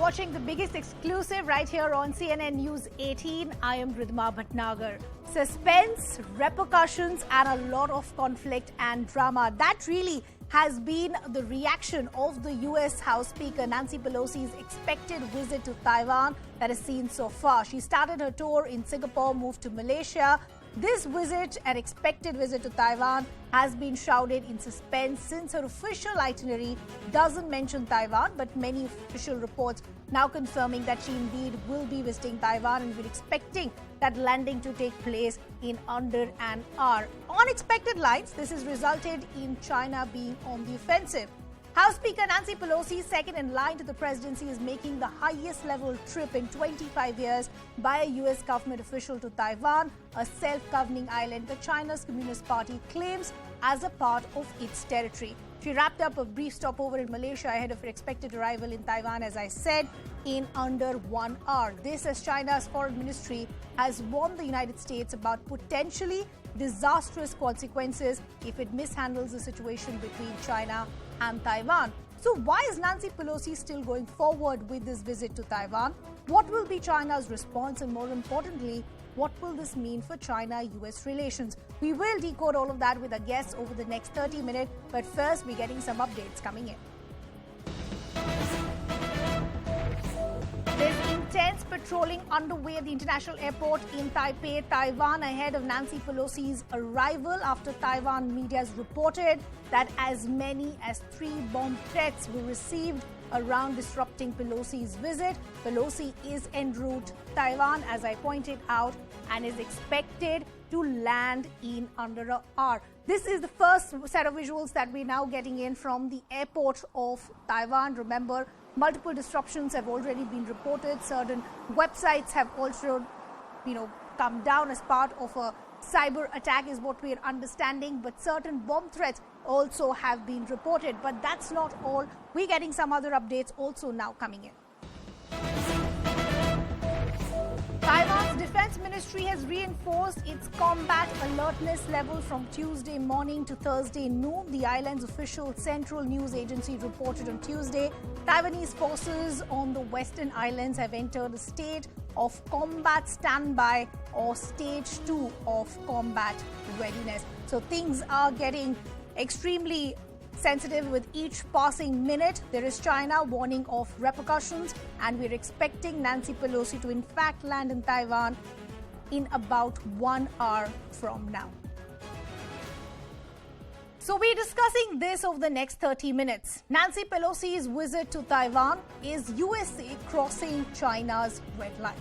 watching the biggest exclusive right here on CNN News 18. I am Ridhima Bhatnagar. Suspense, repercussions, and a lot of conflict and drama. That really has been the reaction of the U.S. House Speaker Nancy Pelosi's expected visit to Taiwan that is seen so far. She started her tour in Singapore, moved to Malaysia. This visit, an expected visit to Taiwan, has been shrouded in suspense since her official itinerary doesn't mention Taiwan, but many official reports now confirming that she indeed will be visiting Taiwan, and we're expecting that landing to take place in under an hour. On expected lines, this has resulted in China being on the offensive. House Speaker Nancy Pelosi, second in line to the presidency, is making the highest level trip in 25 years by a U.S. government official to Taiwan, a self-governing island that China's Communist Party claims as a part of its territory. She wrapped up a brief stopover in Malaysia ahead of her expected arrival in Taiwan, as I said, in under 1 hour. This as China's foreign ministry has warned the United States about potentially disastrous consequences if it mishandles the situation between China and Taiwan. So why is Nancy Pelosi still going forward with this visit to Taiwan? What will be China's response, and more importantly, what will this mean for China-US relations? We will decode all of that with our guests over the next 30 minutes, but first we're getting some updates coming in. There's intense patrolling underway at the international airport in Taipei, Taiwan, ahead of Nancy Pelosi's arrival after Taiwan media has reported that as many as 3 bomb threats were received around disrupting Pelosi's visit. Pelosi is en route to Taiwan, as I pointed out, and is expected to land in under an hour. This is the first set of visuals that we're now getting in from the airport of Taiwan. Remember, multiple disruptions have already been reported. Certain websites have also, come down as part of a cyber attack is what we are understanding. But certain bomb threats also have been reported. But that's not all. We're getting some other updates also now coming in. Taiwan's Defense Ministry has reinforced its combat alertness level from Tuesday morning to Thursday noon. The island's official Central News Agency reported on Tuesday Taiwanese forces on the Western Islands have entered a state of combat standby, or stage 2 of combat readiness. So things are getting extremely sensitive with each passing minute. There is China warning of repercussions, and we're expecting Nancy Pelosi to in fact land in Taiwan in about 1 hour from now. So we're discussing this over the next 30 minutes. Nancy Pelosi's visit to Taiwan, is USA crossing China's red line?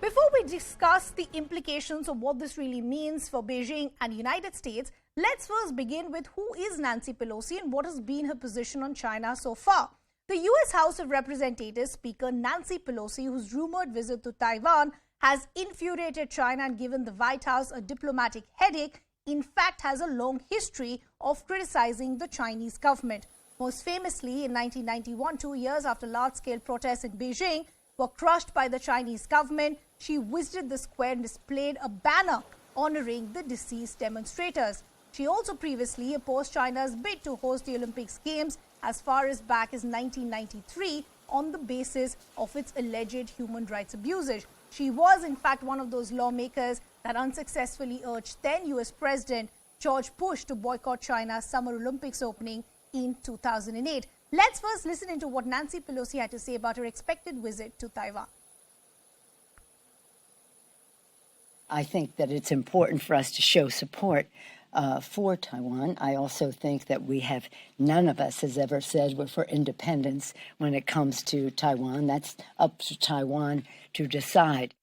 Before we discuss the implications of what this really means for Beijing and the United States, let's first begin with who is Nancy Pelosi and what has been her position on China so far. The U.S. House of Representatives Speaker Nancy Pelosi, whose rumored visit to Taiwan has infuriated China and given the White House a diplomatic headache, in fact has a long history of criticizing the Chinese government. Most famously, in 1991, 2 years after large-scale protests in Beijing were crushed by the Chinese government, she visited the square and displayed a banner honoring the deceased demonstrators. She also previously opposed China's bid to host the Olympics Games as far as back as 1993 on the basis of its alleged human rights abuses. She was in fact one of those lawmakers that unsuccessfully urged then U.S. President George Bush to boycott China's Summer Olympics opening in 2008. Let's first listen into what Nancy Pelosi had to say about her expected visit to Taiwan. I think that it's important for us to show support for Taiwan. I also think that none of us has ever said we're for independence when it comes to Taiwan. That's up to Taiwan to decide.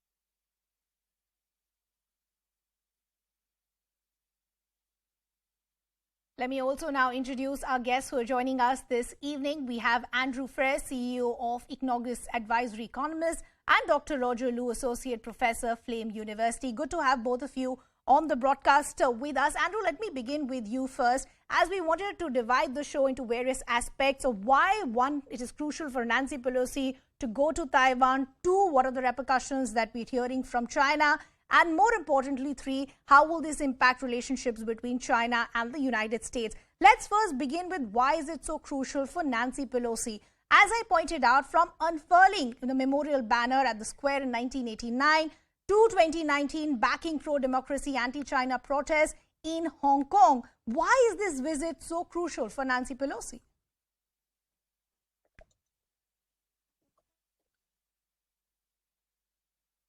Let me also now introduce our guests who are joining us this evening. We have Andrew Frere, CEO of Ignorgus Advisory Economist, and Dr. Roger Liu, Associate Professor, Flame University. Good to have both of you on the broadcast with us. Andrew, let me begin with you first, as we wanted to divide the show into various aspects of why, one, it is crucial for Nancy Pelosi to go to Taiwan, two, what are the repercussions that we're hearing from China, and more importantly, three, how will this impact relationships between China and the United States? Let's first begin with why is it so crucial for Nancy Pelosi? As I pointed out, from unfurling the memorial banner at the square in 1989 to 2019 backing pro-democracy, anti-China protests in Hong Kong, why is this visit so crucial for Nancy Pelosi?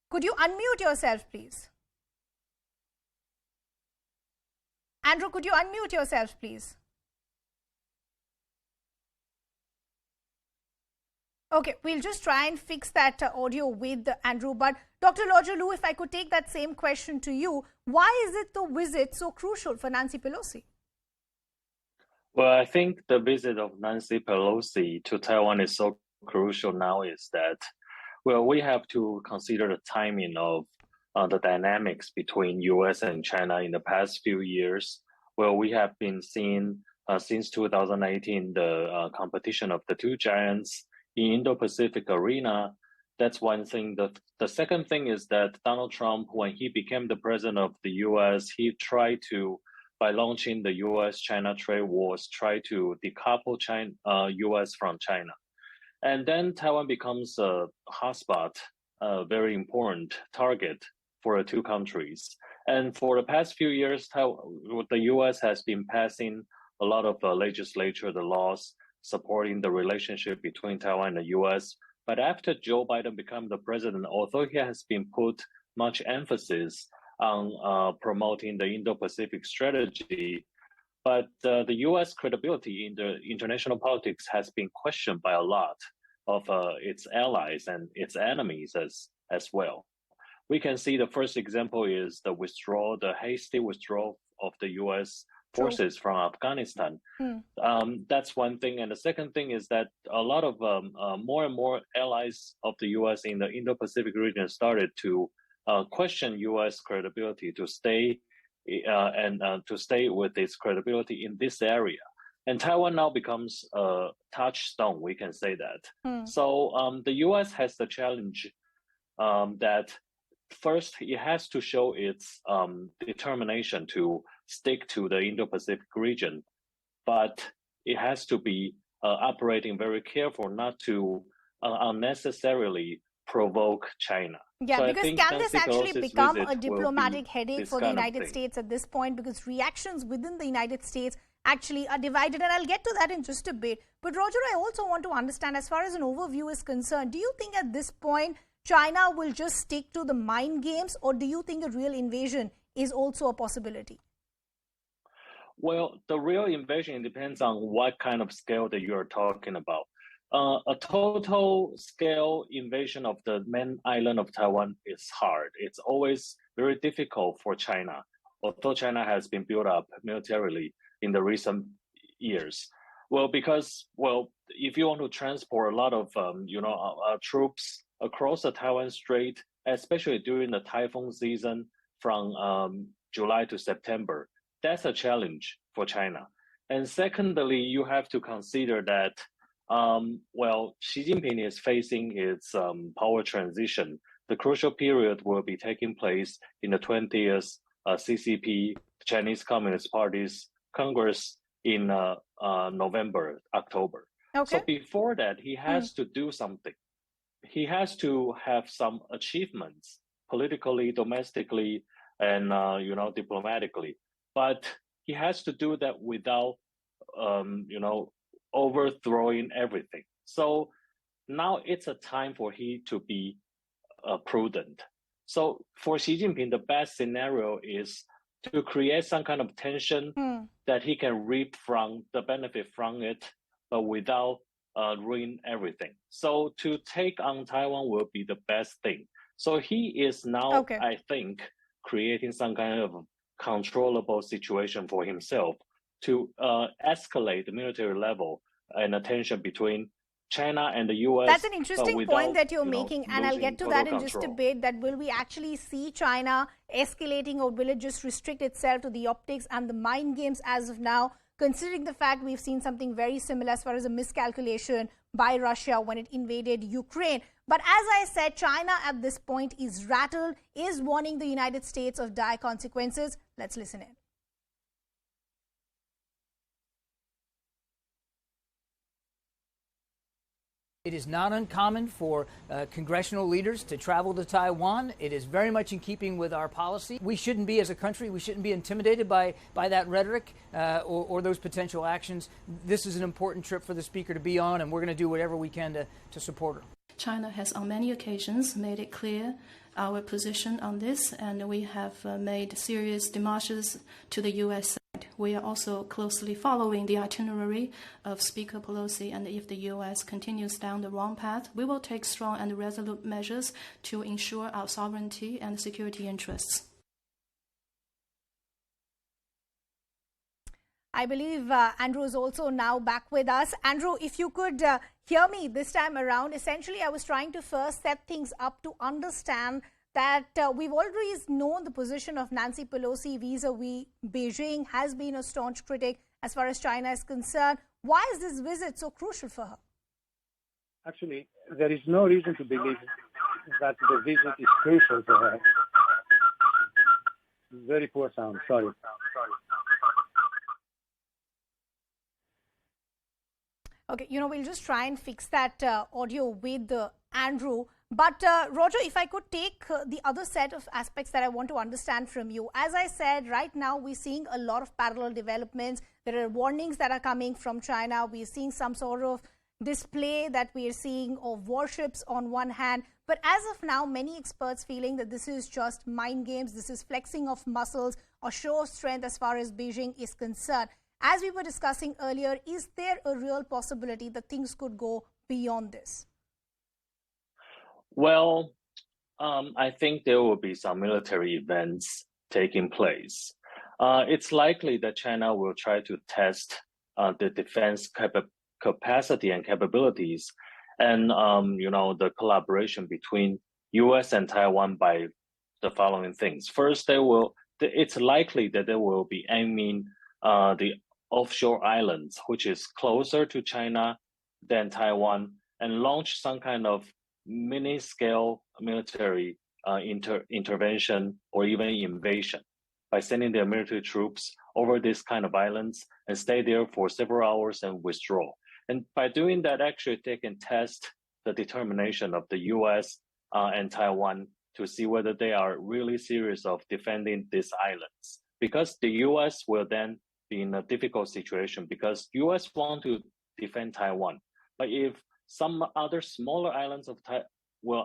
Could you unmute yourself, please? Andrew, could you unmute yourself, please? Okay, we'll just try and fix that audio with Andrew. But Dr. Lojalu, if I could take that same question to you, why is it the visit so crucial for Nancy Pelosi? Well, I think the visit of Nancy Pelosi to Taiwan is so crucial now is that, well, we have to consider the timing of the dynamics between US and China in the past few years. Well, we have been seeing since 2018 the competition of the two giants in Indo-Pacific arena. That's one thing. The second thing is that Donald Trump, when he became the president of the US, he tried to, by launching the US-China trade wars, try to decouple US from China. And then Taiwan becomes a hotspot, a very important target for the two countries. And for the past few years, the US has been passing a lot of legislature, the laws supporting the relationship between Taiwan and the US. But after Joe Biden became the president, although he has been put much emphasis on promoting the Indo-Pacific strategy, but the US credibility in the international politics has been questioned by a lot of its allies and its enemies as well. We can see the first example is the hasty withdrawal of the US forces from Afghanistan. That's one thing. And the second thing is that a lot of more and more allies of the US in the Indo-Pacific region started to question US credibility to stay to stay with its credibility in this area. And Taiwan now becomes a touchstone, we can say that. So the US has the challenge that first, it has to show its determination to stick to the Indo-Pacific region, but it has to be operating very careful not to unnecessarily provoke China. Yeah, so because can this actually become a diplomatic headache for the United States at this point? Because reactions within the United States actually are divided, and I'll get to that in just a bit. But Roger, I also want to understand, as far as an overview is concerned, do you think at this point China will just stick to the mind games, or do you think a real invasion is also a possibility? Well, the real invasion depends on what kind of scale that you are talking about. A total scale invasion of the main island of Taiwan is hard. It's always very difficult for China, although China has been built up militarily in the recent years. Well, because, if you want to transport a lot of, troops across the Taiwan Strait, especially during the typhoon season from July to September, that's a challenge for China. And secondly, you have to consider that, Xi Jinping is facing its power transition. The crucial period will be taking place in the 20th CCP, Chinese Communist Party's Congress in November, October. Okay. So before that, he has to do something. He has to have some achievements politically, domestically, and diplomatically. But he has to do that without, overthrowing everything. So now it's a time for he to be prudent. So for Xi Jinping, the best scenario is to create some kind of tension that he can reap from the benefit from it, but without ruin everything. So to take on Taiwan will be the best thing. So he is now, I think, creating some kind of controllable situation for himself to escalate the military level and the tension between China and the US. That's an interesting point that you're making, and I'll get to that in just a bit. That will we actually see China escalating, or will it just restrict itself to the optics and the mind games as of now, considering the fact we've seen something very similar as far as a miscalculation by Russia when it invaded Ukraine. But as I said, China at this point is rattled, is warning the United States of dire consequences. Let's listen in. It is not uncommon for congressional leaders to travel to Taiwan. It is very much in keeping with our policy. We shouldn't be, as a country, we shouldn't be intimidated by that rhetoric or those potential actions. This is an important trip for the Speaker to be on, and we're going to do whatever we can to support her. China has on many occasions made it clear our position on this, and we have made serious demarches to the U.S. side. We are also closely following the itinerary of Speaker Pelosi, and if the U.S. continues down the wrong path, we will take strong and resolute measures to ensure our sovereignty and security interests. I believe Andrew is also now back with us. Andrew, if you could hear me this time around, essentially I was trying to first set things up to understand that we've always known the position of Nancy Pelosi vis-a-vis Beijing, has been a staunch critic as far as China is concerned. Why is this visit so crucial for her? Actually, there is no reason to believe that the visit is crucial for her. Very poor sound, sorry. Okay, we'll just try and fix that audio with Andrew. But Roger, if I could take the other set of aspects that I want to understand from you. As I said, right now we're seeing a lot of parallel developments. There are warnings that are coming from China. We're seeing some sort of display that we are seeing of warships on one hand. But as of now, many experts feeling that this is just mind games. This is flexing of muscles or show of strength as far as Beijing is concerned. As we were discussing earlier, is there a real possibility that things could go beyond this? Well, I think there will be some military events taking place. It's likely that China will try to test the defense capacity and capabilities and, the collaboration between U.S. and Taiwan by the following things. First, it's likely that they will be aiming the offshore islands, which is closer to China than Taiwan, and launch some kind of mini-scale military intervention or even invasion by sending their military troops over these kind of islands and stay there for several hours and withdraw. And by doing that, actually, they can test the determination of the U.S. And Taiwan to see whether they are really serious of defending these islands. Because the U.S. will then be in a difficult situation because U.S. want to defend Taiwan. But if some other smaller islands of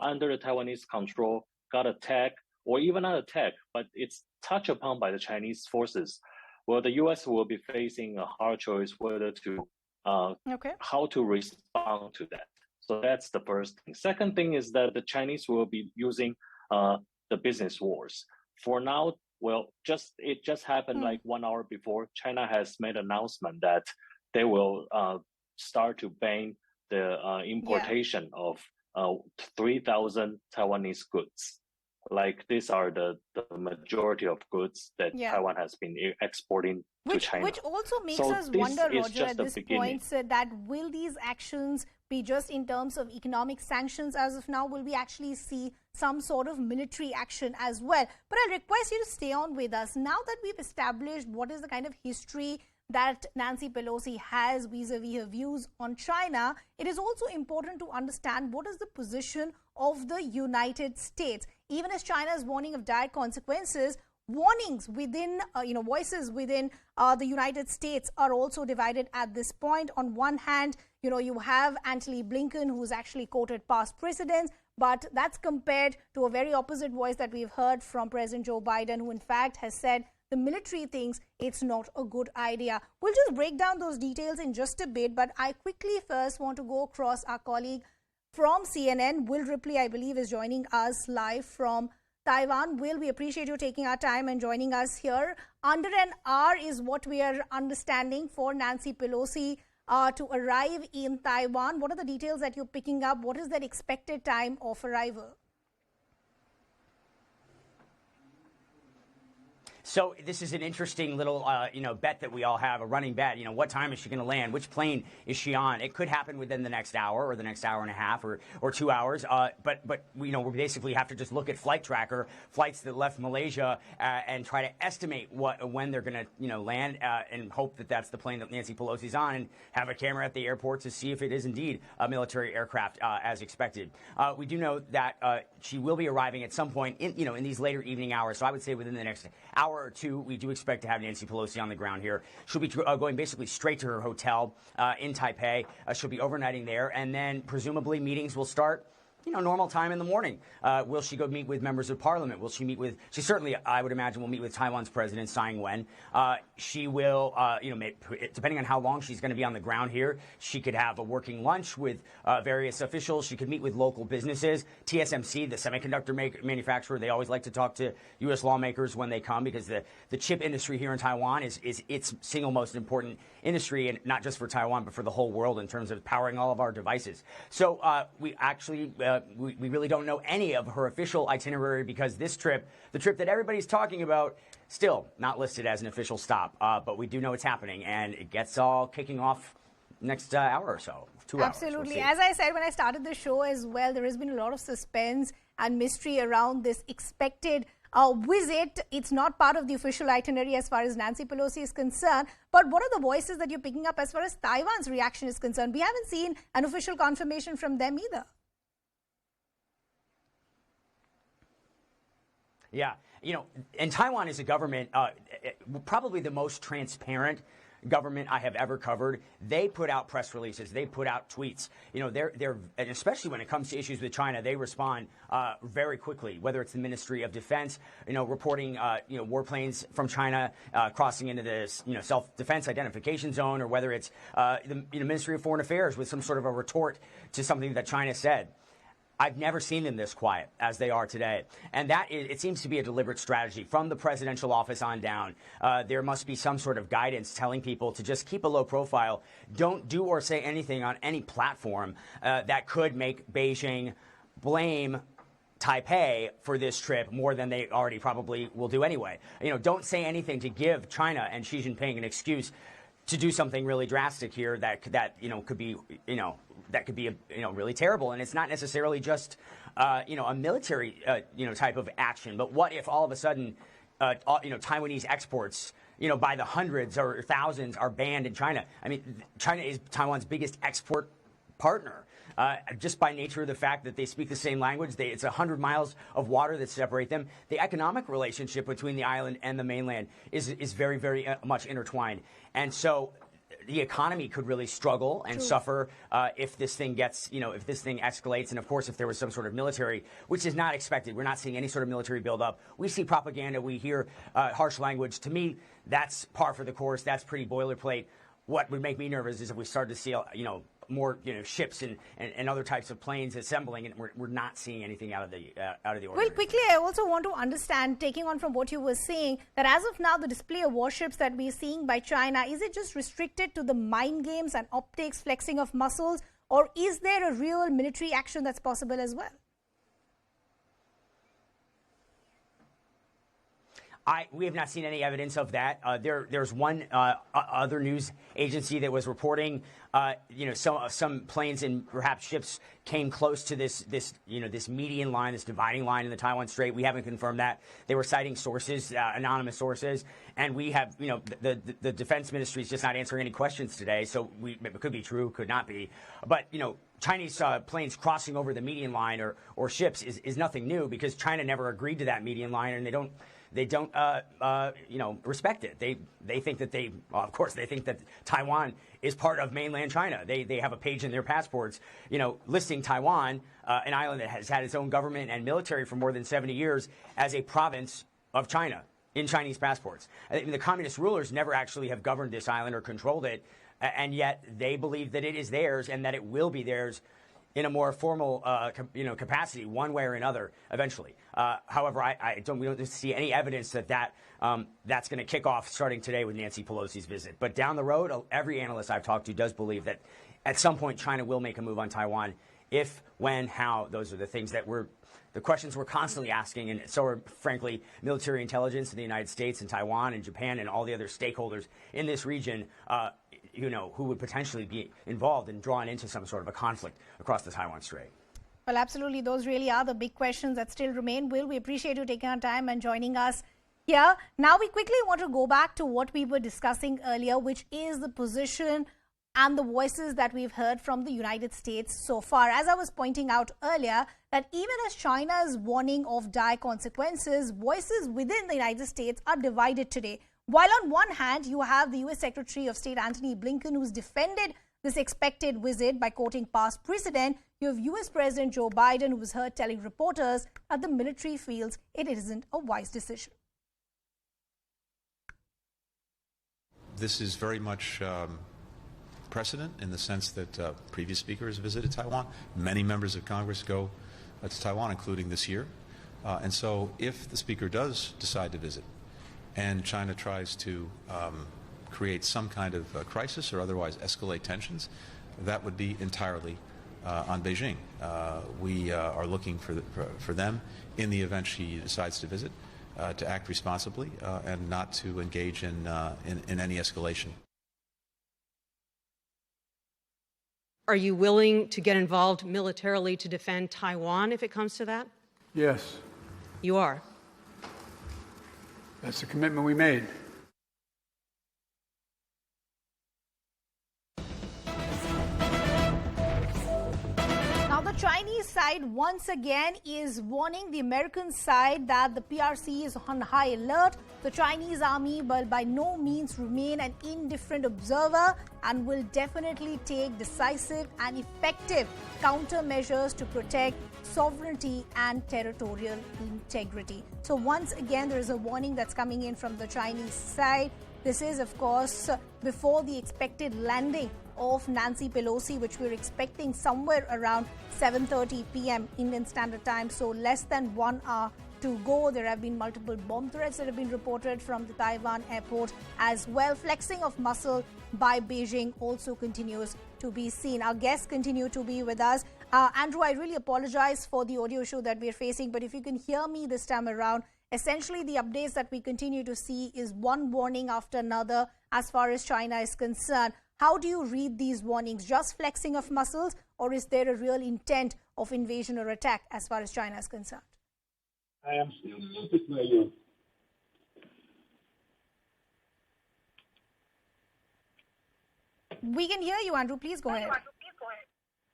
under the Taiwanese control got attacked, or even not attacked, but it's touched upon by the Chinese forces, well, the U.S. will be facing a hard choice whether to how to respond to that. So that's the first thing. Second thing is that the Chinese will be using the business wars. For now, well, it just happened like 1 hour before. China has made an announcement that they will start to ban the importation of 3,000 Taiwanese goods. Like these are the majority of goods that Taiwan has been exporting to China. Which also makes us wonder, Roger, at this point, that will these actions be just in terms of economic sanctions as of now? Will we actually see some sort of military action as well? But I'll request you to stay on with us. Now that we've established what is the kind of history that Nancy Pelosi has vis-a-vis her views on China, it is also important to understand what is the position of the United States. Even as China is warning of dire consequences, warnings within, voices within the United States are also divided at this point. On one hand, you have Antony Blinken, who's actually quoted past precedents, but that's compared to a very opposite voice that we've heard from President Joe Biden, who in fact has said the military thinks it's not a good idea. We'll just break down those details in just a bit, but I quickly first want to go across our colleague from CNN. Will Ripley, I believe, is joining us live from Taiwan. Will, we appreciate you taking our time and joining us here. Under an hour is what we are understanding for Nancy Pelosi to arrive in Taiwan. What are the details that you're picking up? What is that expected time of arrival? So this is an interesting little, bet that we all have, a running bet. What time is she going to land? Which plane is she on? It could happen within the next hour or the next hour and a half or 2 hours. But we basically have to just look at flight tracker, flights that left Malaysia, and try to estimate when they're going to, land, and hope that that's the plane that Nancy Pelosi's on, and have a camera at the airport to see if it is indeed a military aircraft as expected. We do know that she will be arriving at some point in these later evening hours. So I would say within the next hour or two, we do expect to have Nancy Pelosi on the ground here. She'll be going basically straight to her hotel in Taipei. She'll be overnighting there, and then presumably meetings will start normal time in the morning. Will she go meet with members of parliament? Will she meet with, she certainly, I would imagine, will meet with Taiwan's president, Tsai Ing-wen. She will, depending on how long she's going to be on the ground here, she could have a working lunch with various officials. She could meet with local businesses. TSMC, the semiconductor manufacturer, they always like to talk to U.S. lawmakers when they come, because the chip industry here in Taiwan is its single most important industry, and not just for Taiwan, but for the whole world in terms of powering all of our devices. So we actually, we really don't know any of her official itinerary, because this trip, the trip that everybody's talking about, still not listed as an official stop. But we do know it's happening, and it gets all kicking off next hour or so, 2 hours. Absolutely. As I said when I started the show as well, there has been a lot of suspense and mystery around this expected visit. It's not part of the official itinerary as far as Nancy Pelosi is concerned. But what are the voices that you're picking up as far as Taiwan's reaction is concerned? We haven't seen an official confirmation from them either. Yeah, and Taiwan is a government, probably the most transparent government I have ever covered. They put out press releases, they put out tweets. They're and especially when it comes to issues with China, they respond very quickly. Whether it's the Ministry of Defense, reporting warplanes from China crossing into the self-defense identification zone, or whether it's the Ministry of Foreign Affairs with some sort of a retort to something that China said. I've never seen them this quiet as they are today. And it seems to be a deliberate strategy from the presidential office on down. There must be some sort of guidance telling people to just keep a low profile. Don't do or say anything on any platform that could make Beijing blame Taipei for this trip more than they already probably will do anyway. Don't say anything to give China and Xi Jinping an excuse to do something really drastic here that could be really terrible. And it's not necessarily just a military type of action, but what if all of a sudden Taiwanese exports by the hundreds or thousands are banned in China? I mean, China is Taiwan's biggest export partner. Just by nature of the fact that they speak the same language, it's 100 miles of water that separate them. The economic relationship between the island and the mainland is very, very much intertwined. And so the economy could really struggle and suffer if this thing gets, if this thing escalates. And of course, if there was some sort of military, which is not expected. We're not seeing any sort of military buildup. We see propaganda. We hear harsh language. To me, that's par for the course. That's pretty boilerplate. What would make me nervous is if we start to see, more ships and other types of planes assembling, and we're not seeing anything out of the ordinary. Well, quickly, I also want to understand, taking on from what you were saying, that as of now, the display of warships that we're seeing by China, is it just restricted to the mind games and optics, flexing of muscles, or is there a real military action that's possible as well? We have not seen any evidence of that. There's one other news agency that was reporting, some planes and perhaps ships came close to this median line, this dividing line in the Taiwan Strait. We haven't confirmed that. They were citing sources, anonymous sources, and we have, the defense ministry is just not answering any questions today. So it could be true, could not be, but Chinese planes crossing over the median line or ships is nothing new, because China never agreed to that median line, and they don't respect it. They think that of course, they think that Taiwan is part of mainland China. They have a page in their passports, listing Taiwan, an island that has had its own government and military for more than 70 years, as a province of China in Chinese passports. The communist rulers never actually have governed this island or controlled it, and yet they believe that it is theirs and that it will be theirs in a more formal, capacity, one way or another, eventually. However, we don't see any evidence that that's going to kick off starting today with Nancy Pelosi's visit. But down the road, every analyst I've talked to does believe that at some point China will make a move on Taiwan If, when, how, those are the things that the questions we're constantly asking, and so are, frankly, military intelligence in the United States and Taiwan and Japan and all the other stakeholders in this region, who would potentially be involved and drawn into some sort of a conflict across the Taiwan Strait. Well, absolutely. Those really are the big questions that still remain. Will, we appreciate you taking our time and joining us here. Now, we quickly want to go back to what we were discussing earlier, which is the position and the voices that we've heard from the United States so far. As I was pointing out earlier, that even as China's warning of dire consequences, voices within the United States are divided today. While on one hand, you have the U.S. Secretary of State Antony Blinken, who's defended this expected visit by quoting past precedent, you have U.S. President Joe Biden, who was heard telling reporters that the military feels it isn't a wise decision. This is very much precedent in the sense that previous speakers visited Taiwan. Many members of Congress go to Taiwan, including this year. And so if the speaker does decide to visit and China tries to create some kind of crisis or otherwise escalate tensions, that would be entirely on Beijing. We are looking for them, in the event she decides to visit, to act responsibly and not to engage in any escalation. Are you willing to get involved militarily to defend Taiwan if it comes to that? Yes. You are? That's the commitment we made. Now, the Chinese side once again is warning the American side that the PRC is on high alert. The Chinese army will by no means remain an indifferent observer and will definitely take decisive and effective countermeasures to protect sovereignty and territorial integrity. So once again, there is a warning that's coming in from the Chinese side. This is, of course, before the expected landing of Nancy Pelosi, which we're expecting somewhere around 7:30 p.m. Indian Standard Time, so less than 1 hour to go. There have been multiple bomb threats that have been reported from the Taiwan airport as well. Flexing of muscle by Beijing also continues to be seen. Our guests continue to be with us. Andrew, I really apologize for the audio issue that we're facing, but if you can hear me this time around, essentially the updates that we continue to see is one warning after another as far as China is concerned. How do you read these warnings? Just flexing of muscles, or is there a real intent of invasion or attack as far as China is concerned? I am still muted by you. We can hear you, Andrew. Please go ahead.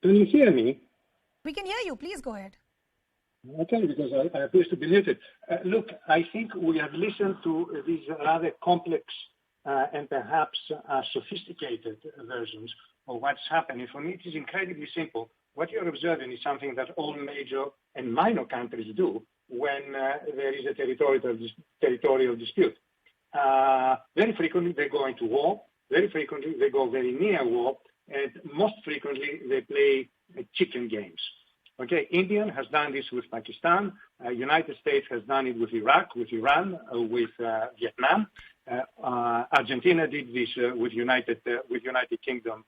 Can you hear me? We can hear you. Please go ahead. Okay, because I appear to be muted. Look, I think we have listened to these rather complex and perhaps sophisticated versions of what's happening. For me, it is incredibly simple. What you're observing is something that all major and minor countries do when there is a territorial dispute. Very frequently, they go into war. Very frequently, they go very near war. And most frequently, they play chicken games. Okay, India has done this with Pakistan. United States has done it with Iraq, with Iran, with Vietnam. Argentina did this with United Kingdom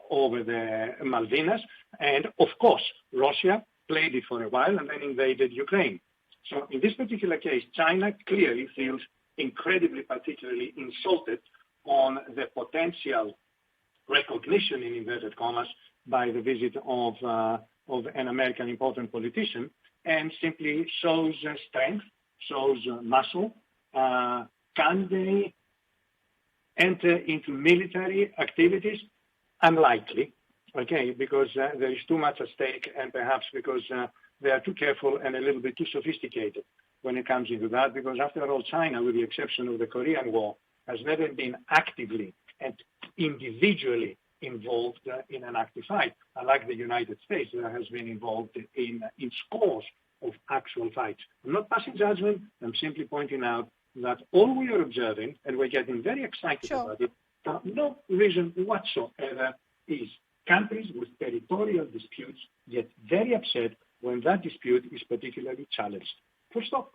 over the Malvinas. And of course, Russia played it for a while and then invaded Ukraine. So in this particular case, China clearly feels incredibly, particularly insulted on the potential recognition, in inverted commas, by the visit of an American important politician, and simply shows strength, shows muscle. Can they enter into military activities? Unlikely, okay, because there is too much at stake, and perhaps because they are too careful and a little bit too sophisticated when it comes into that, because after all, China, with the exception of the Korean War, has never been actively and individually involved in an active fight, unlike the United States that has been involved in scores of actual fights. I'm not passing judgment. I'm simply pointing out that all we are observing, and we're getting very excited about it, for no reason whatsoever, is countries with territorial disputes get very upset when that dispute is particularly challenged. Full stop.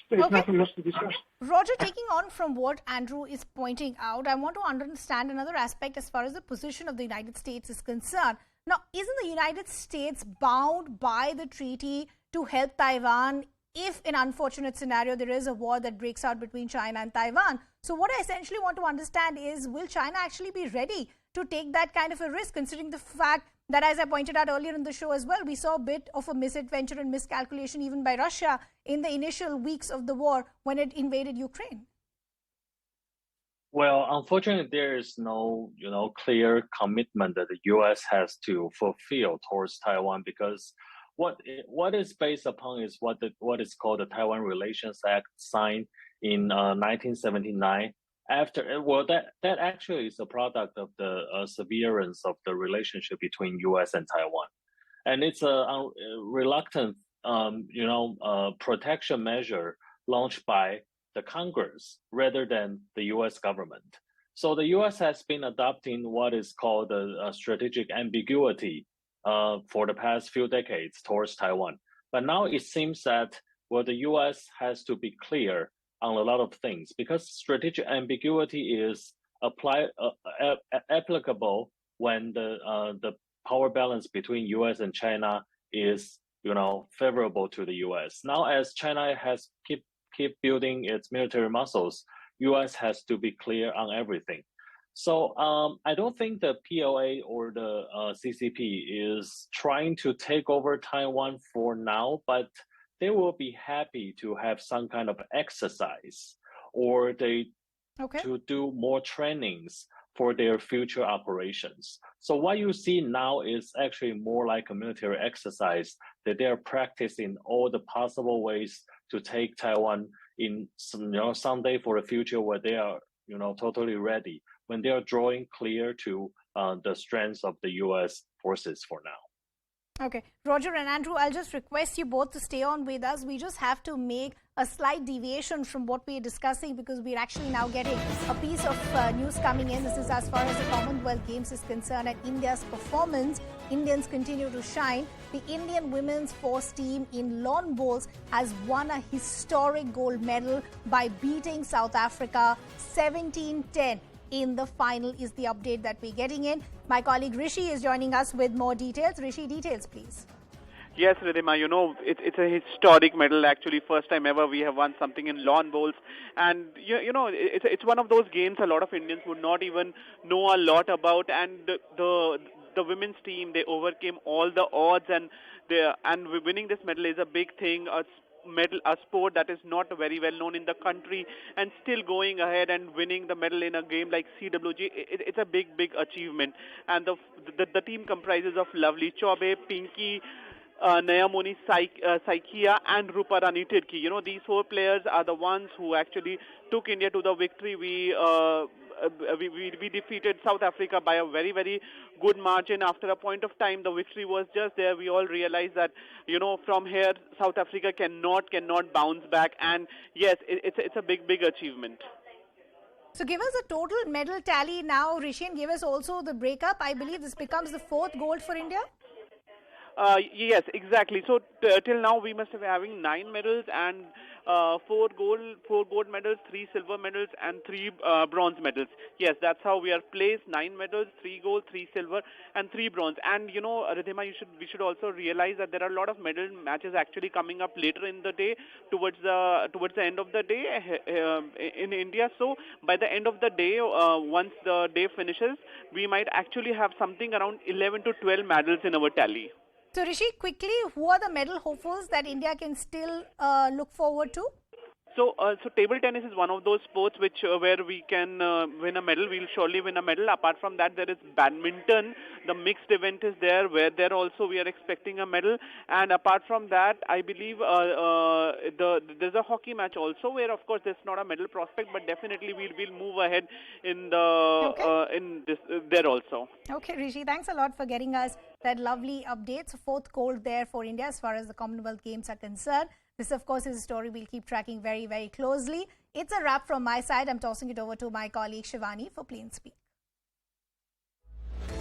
There's nothing else to discuss. Roger, taking on from what Andrew is pointing out, I want to understand another aspect as far as the position of the United States is concerned. Now, isn't the United States bound by the treaty to help Taiwan if, in unfortunate scenario, there is a war that breaks out between China and Taiwan? So what I essentially want to understand is, will China actually be ready to take that kind of a risk, considering the fact that, as I pointed out earlier in the show as well, we saw a bit of a misadventure and miscalculation even by Russia in the initial weeks of the war when it invaded Ukraine? Well, unfortunately, there is no, clear commitment that the U.S. has to fulfill towards Taiwan, because what is based upon is what is called the Taiwan Relations Act, signed in 1979. That actually is a product of the severance of the relationship between U.S. and Taiwan, and it's a reluctant, protection measure launched by the Congress rather than the U.S. government. So the U.S. has been adopting what is called a strategic ambiguity for the past few decades towards Taiwan. But now it seems that, the U.S. has to be clear on a lot of things, because strategic ambiguity is applicable when the power balance between U.S. and China is, favorable to the U.S. Now, as China has keep building its military muscles, U.S. has to be clear on everything. So I don't think the PLA or the CCP is trying to take over Taiwan for now, but they will be happy to have some kind of exercise, or to do more trainings for their future operations. So what you see now is actually more like a military exercise, that they are practicing all the possible ways to take Taiwan in someday for the future, where they are totally ready, when they are drawing clear to the strengths of the U.S. forces for now. Okay, Roger and Andrew, I'll just request you both to stay on with us. We just have to make a slight deviation from what we're discussing, because we're actually now getting a piece of news coming in. This is as far as the Commonwealth Games is concerned and India's performance. Indians continue to shine. The Indian women's force team in lawn bowls has won a historic gold medal by beating South Africa 17-10. In the final is the update that we're getting in. My colleague Rishi is joining us with more details. Rishi, details, please. Yes, Ridhima, it's a historic medal, actually. First time ever we have won something in lawn bowls. And, it's one of those games a lot of Indians would not even know a lot about. And the women's team, they overcame all the odds, and winning this medal is a big thing. A sport that is not very well known in the country, and still going ahead and winning the medal in a game like CWG, it's a big achievement. And the team comprises of Lovely Chaube, Pinky, Nayamoni Saikia, and Rupa Rani Tirki. These four players are the ones who actually took India to the victory. We defeated South Africa by a very good margin. After a point of time, the victory was just there. We all realized that, from here, South Africa cannot bounce back. And yes, it's a big achievement. So give us a total medal tally now, Rishi, and give us also the breakup. I believe this becomes the fourth gold for India. Yes, exactly. So till now we must be having 9 medals and 4 gold medals, 3 silver medals, and 3 bronze medals. Yes, that's how we are placed: 9 medals, 3 gold, 3 silver, and 3 bronze. And Ridhima, we should also realize that there are a lot of medal matches actually coming up later in the day, towards the end of the day in India. So by the end of the day, once the day finishes, we might actually have something around 11 to 12 medals in our tally. So Rishi, quickly, who are the medal hopefuls that India can still look forward to? So table tennis is one of those sports where we can win a medal. We'll surely win a medal. Apart from that, there is badminton. The mixed event is there, where there also we are expecting a medal. And apart from that, I believe there's a hockey match also, where of course there's not a medal prospect, but definitely we'll move ahead in there also. Okay, Rishi, thanks a lot for getting us that lovely update. So 4th gold there for India as far as the Commonwealth Games are concerned. This, of course, is a story we'll keep tracking very closely. It's a wrap from my side. I'm tossing it over to my colleague Shivani for Plain Speak.